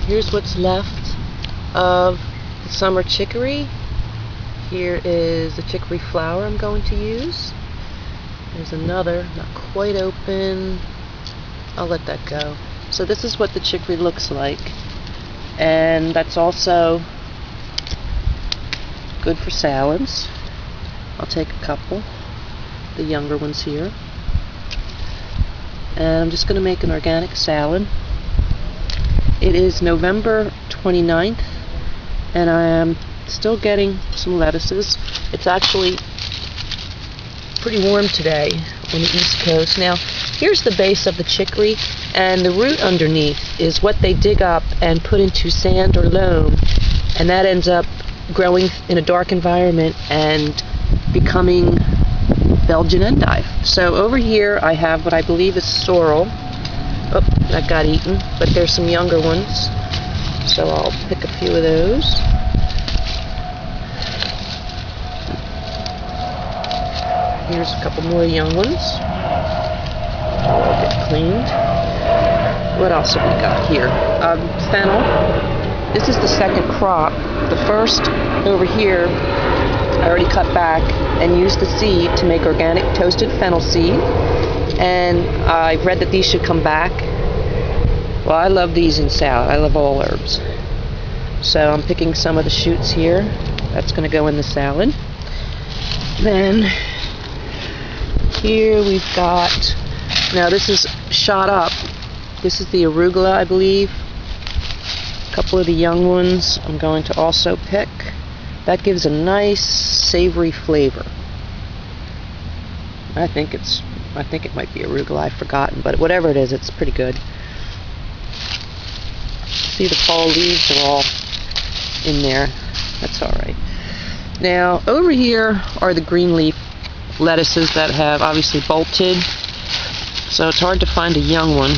Here's what's left of the summer chicory. Here is the chicory flower I'm going to use. There's another, not quite open. I'll let that go. So this is what the chicory looks like. And that's also good for salads. I'll take a couple, the younger ones here. And I'm just going to make an organic salad. It is November 29th, and I am still getting some lettuces. It's actually pretty warm today on the East Coast. Now, here's the base of the chicory, and the root underneath is what they dig up and put into sand or loam, and that ends up growing in a dark environment and becoming Belgian endive. So over here I have what I believe is sorrel. Oh, that got eaten, but there's some younger ones, so I'll pick a few of those. Here's a couple more young ones. I'll all get cleaned. What else have we got here? Fennel. This is the second crop. The first over here I already cut back and used the seed to make organic toasted fennel seed. And I've read that these should come back. Well, I love these in salad. I love all herbs. So I'm picking some of the shoots here. That's going to go in the salad. Then here we've got, now this is shot up. This is the arugula, I believe. A couple of the young ones I'm going to also pick. That gives a nice savory flavor. I think it might be arugula, I've forgotten, but whatever it is, it's pretty good. See, the fall leaves are all in there. That's alright. Now, over here are the green leaf lettuces that have obviously bolted, so it's hard to find a young one.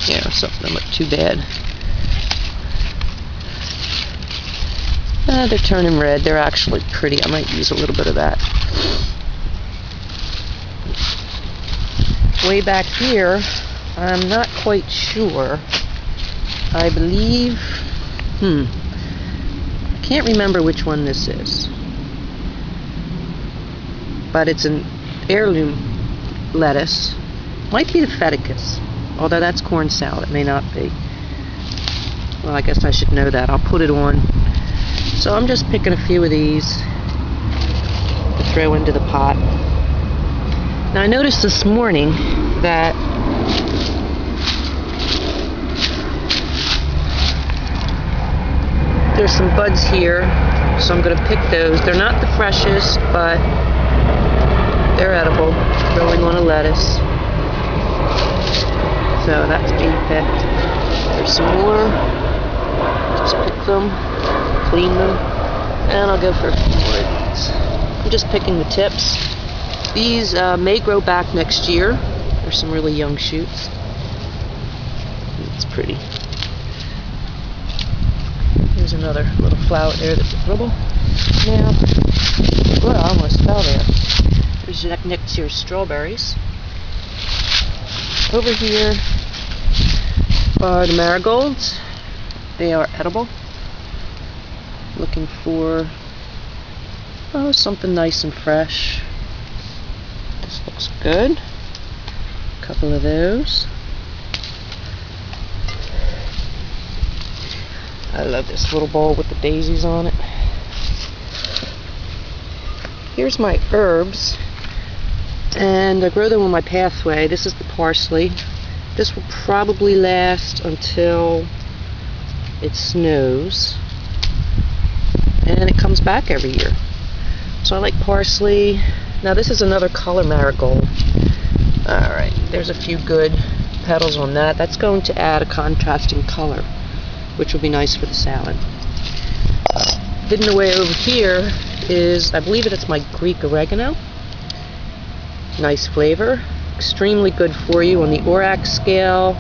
Yeah, some of them look too bad. They're turning red. They're actually pretty. I might use a little bit of that. Way back here, I'm not quite sure. I believe, I can't remember which one this is. But it's an heirloom lettuce. Might be the Feticus, although that's corn salad. It may not be. Well, I guess I should know that. I'll put it on. So I'm just picking a few of these to throw into the pot. Now I noticed this morning that there's some buds here, so I'm going to pick those. They're not the freshest, but they're edible, growing on a lettuce. So that's being picked. There's some more. Just pick them, clean them, and I'll go for a few more of these. I'm just picking the tips. These may grow back next year. There's some really young shoots. It's pretty. Here's another little flower there that's edible. Now, well, I almost fell there. There's next year's strawberries. Over here are the marigolds. They are edible. Looking for something nice and fresh. This looks good. A couple of those. I love this little bowl with the daisies on it. Here's my herbs, and I grow them on my pathway. This is the parsley. This will probably last until it snows, and it comes back every year. So I like parsley. Now this is another color marigold. Alright, there's a few good petals on that. That's going to add a contrasting color, which will be nice for the salad. Hidden away over here is, I believe it's my Greek oregano. Nice flavor. Extremely good for you. On the ORAC scale,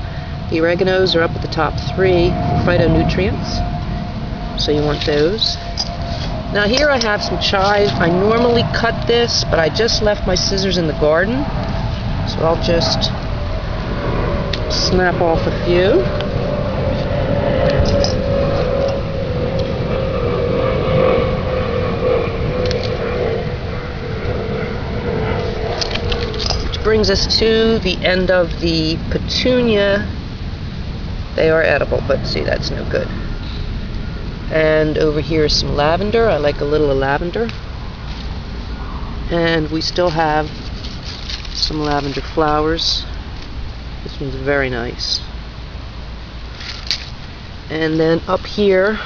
the oreganos are up at the top 3 phytonutrients. So you want those. Now here I have some chives. I normally cut this, but I just left my scissors in the garden. So I'll just snap off a few. Brings us to the end of the petunia. They are edible, but see, that's no good. And over here is some lavender. I like a little of lavender. And we still have some lavender flowers. This one's very nice. And then up here,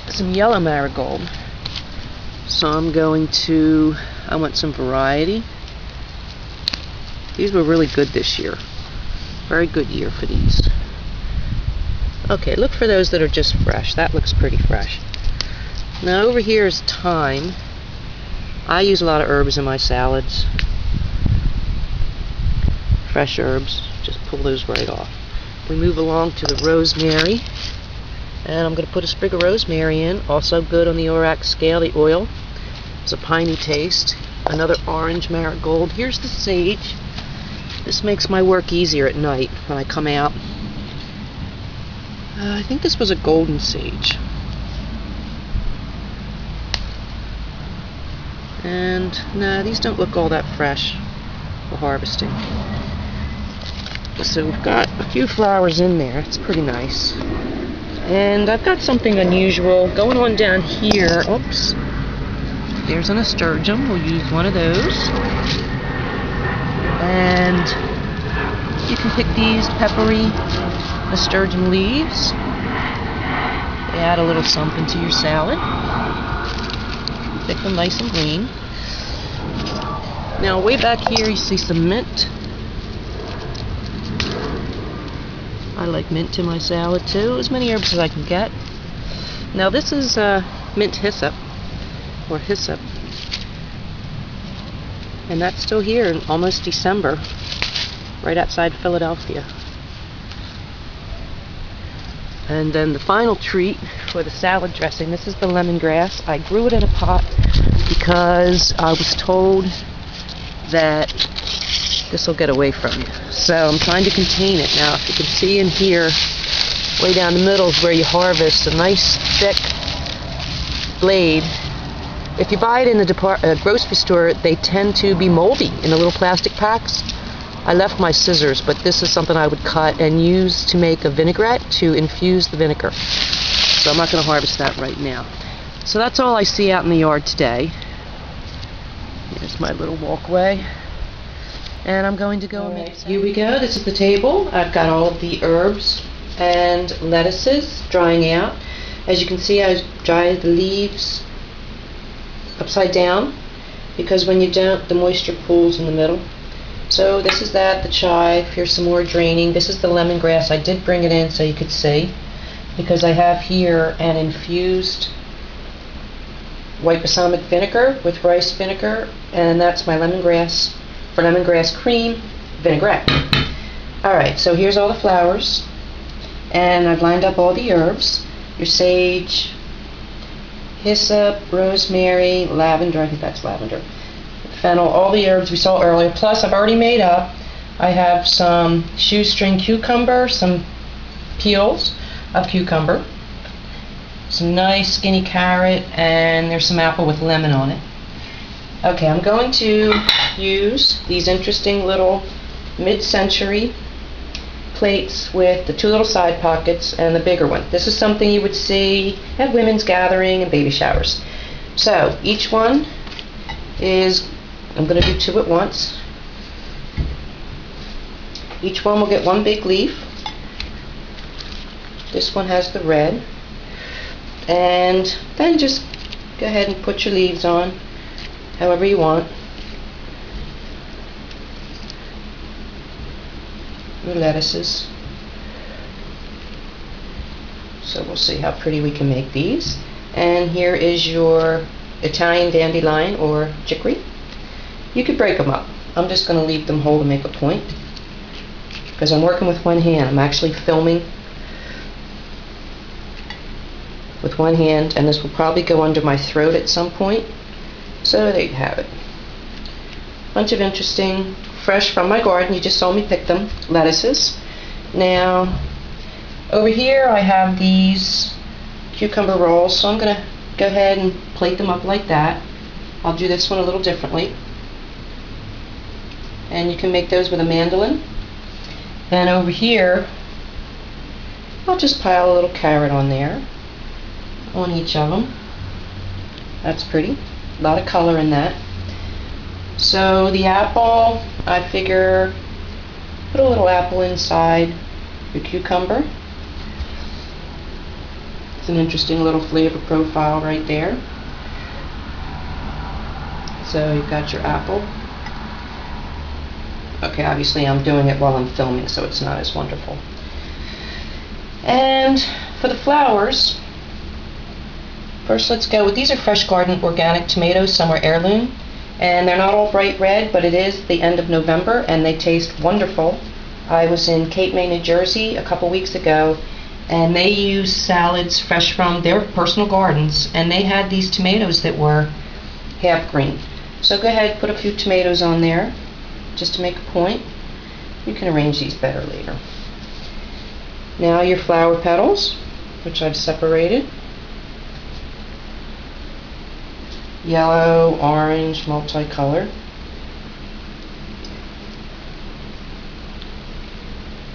some yellow marigold. So I want some variety. These were really good this year. Very good year for these. Okay, look for those that are just fresh. That looks pretty fresh. Now over here is thyme. I use a lot of herbs in my salads. Fresh herbs. Just pull those right off. We move along to the rosemary. And I'm going to put a sprig of rosemary in. Also good on the ORAC scale, the oil. It's a piney taste. Another orange marigold. Here's the sage. This makes my work easier at night when I come out. I think this was a golden sage. And nah, these don't look all that fresh for harvesting. So we've got a few flowers in there. It's pretty nice. And I've got something unusual going on down here. Oops. There's a nasturtium. We'll use one of those. And you can pick these peppery nasturtium leaves. They add a little something to your salad. Pick them nice and green. Now way back here you see some mint. I like mint in my salad too. As many herbs as I can get. Now this is mint hyssop, or hyssop. And that's still here in almost December, right outside Philadelphia. And then the final treat for the salad dressing, this is the lemongrass. I grew it in a pot because I was told that this will get away from you. So I'm trying to contain it. Now if you can see in here, way down the middle is where you harvest a nice thick blade. If you buy it in the grocery store, they tend to be moldy in the little plastic packs. I left my scissors, but this is something I would cut and use to make a vinaigrette to infuse the vinegar. So I'm not going to harvest that right now. So that's all I see out in the yard today. Here's my little walkway. And I'm going to go and make some. Here we go. This is the table. I've got all of the herbs and lettuces drying out. As you can see, I dried the leaves upside down because when you don't, the moisture pools in the middle. So this is that, the chive. Here's some more draining. This is the lemongrass. I did bring it in so you could see because I have here an infused white balsamic vinegar with rice vinegar, and that's my lemongrass for lemongrass cream vinaigrette. Alright, so here's all the flowers, and I've lined up all the herbs. Your sage, hyssop, rosemary, lavender, I think that's lavender, fennel, all the herbs we saw earlier. Plus, I've already made up. I have some shoestring cucumber, some peels of cucumber, some nice skinny carrot, and there's some apple with lemon on it. Okay, I'm going to use these interesting little mid-century plates with the two little side pockets and the bigger one. This is something you would see at women's gathering and baby showers. So each one is, I'm going to do two at once. Each one will get one big leaf. This one has the red. And then just go ahead and put your leaves on however you want. Your lettuces. So we'll see how pretty we can make these. And here is your Italian dandelion or chicory. You could break them up. I'm just going to leave them whole to make a point because I'm working with one hand. I'm actually filming with one hand, and this will probably go under my throat at some point. So there you have it. Bunch of interesting, fresh from my garden, you just saw me pick them, lettuces. Now, Over here I have these cucumber rolls, so I'm going to go ahead and plate them up like that. I'll do this one a little differently. And you can make those with a mandolin. And over here, I'll just pile a little carrot on there, on each of them. That's pretty. A lot of color in that. So the apple, I figure, put a little apple inside the cucumber. It's an interesting little flavor profile right there. So you've got your apple. Okay, obviously I'm doing it while I'm filming, so it's not as wonderful. And for the flowers, first let's go with, these are Fresh Garden organic tomatoes, some are heirloom, and they're not all bright red, but it is the end of November and they taste wonderful. I was in Cape May, New Jersey a couple weeks ago, and they use salads fresh from their personal gardens, and they had these tomatoes that were half green. So go ahead, put a few tomatoes on there just to make a point. You can arrange these better later. Now your flower petals, which I've separated. Yellow, orange, multicolored.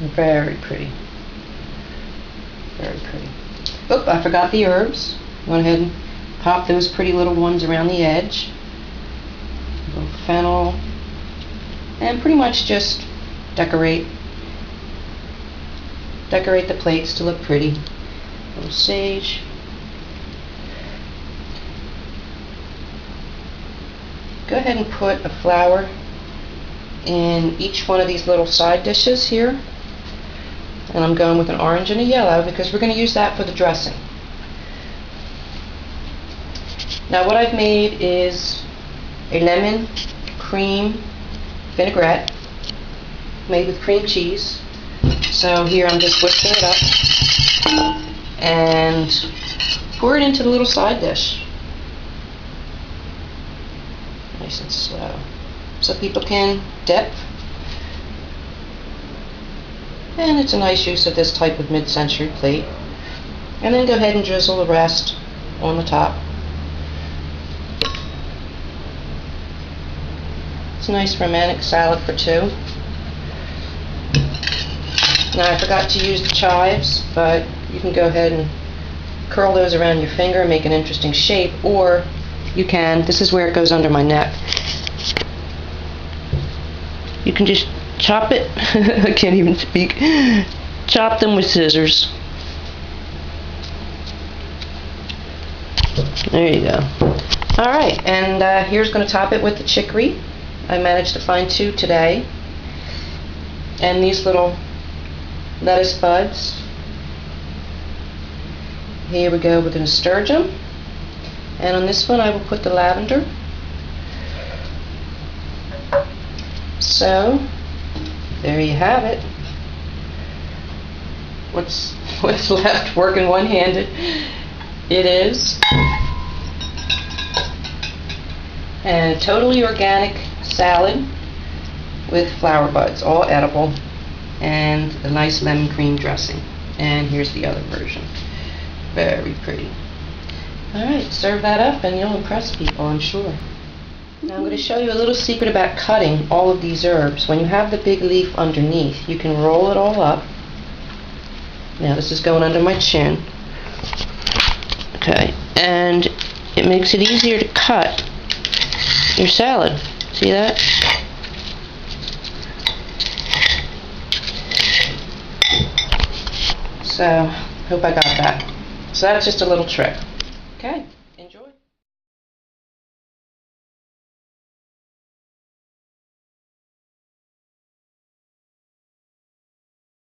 Very pretty. Very pretty. Oh, I forgot the herbs. Went ahead and pop those pretty little ones around the edge. A little fennel. And pretty much just decorate the plates to look pretty. A little sage. Go ahead and put a flower in each one of these little side dishes here. And I'm going with an orange and a yellow because we're going to use that for the dressing. Now what I've made is a lemon cream vinaigrette made with cream cheese. So here I'm just whisking it up and pour it into the little side dish. Nice and slow. So people can dip. And it's a nice use of this type of mid-century plate. And then go ahead and drizzle the rest on the top. It's a nice romantic salad for two. Now I forgot to use the chives, but you can go ahead and curl those around your finger and make an interesting shape, or you can, this is where it goes under my neck, you can just chop it, I can't even speak, chop them with scissors. There you go. Alright, and here's going to top it with the chicory. I managed to find two today. And these little lettuce buds. Here we go with the nasturtium. And on this one I will put the lavender. So, there you have it. What's left working one-handed? It is. And a totally organic salad with flower buds, all edible, and a nice lemon cream dressing. And here's the other version. Very pretty. Alright, serve that up and you'll impress people, I'm sure. Now I'm going to show you a little secret about cutting all of these herbs. When you have the big leaf underneath, you can roll it all up. Now this is going under my chin. Okay, and it makes it easier to cut your salad. See that? So, hope I got that. So that's just a little trick. Okay.